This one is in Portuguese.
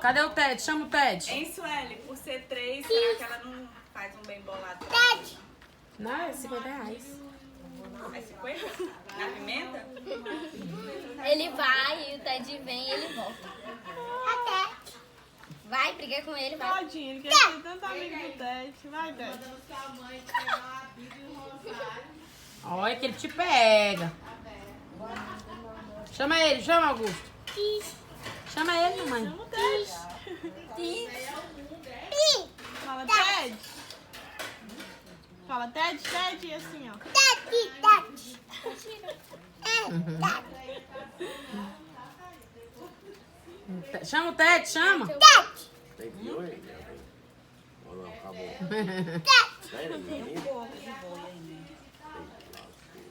Cadê o Ted? Chama o Ted. Hein, Sueli? Por ser 3, será que ela não faz um bem bolado? Ted! Não, é 50 reais. É 50? Na pimenta? Ele vai, e o Ted vem e ele volta. Ted! Vai, briga com ele, vai. Tadinho, ele quer ser tanto amigo do Ted. Vai, Ted. Olha que ele te pega. Chama ele, chama Augusto. Chama ele, mamãe. Chama o Ted. Fala, Ted. Fala, Ted, Ted, e assim, ó. Chama o Ted, chama. Tem que ir, ou não? Acabou. Tem um pouco de boi aí.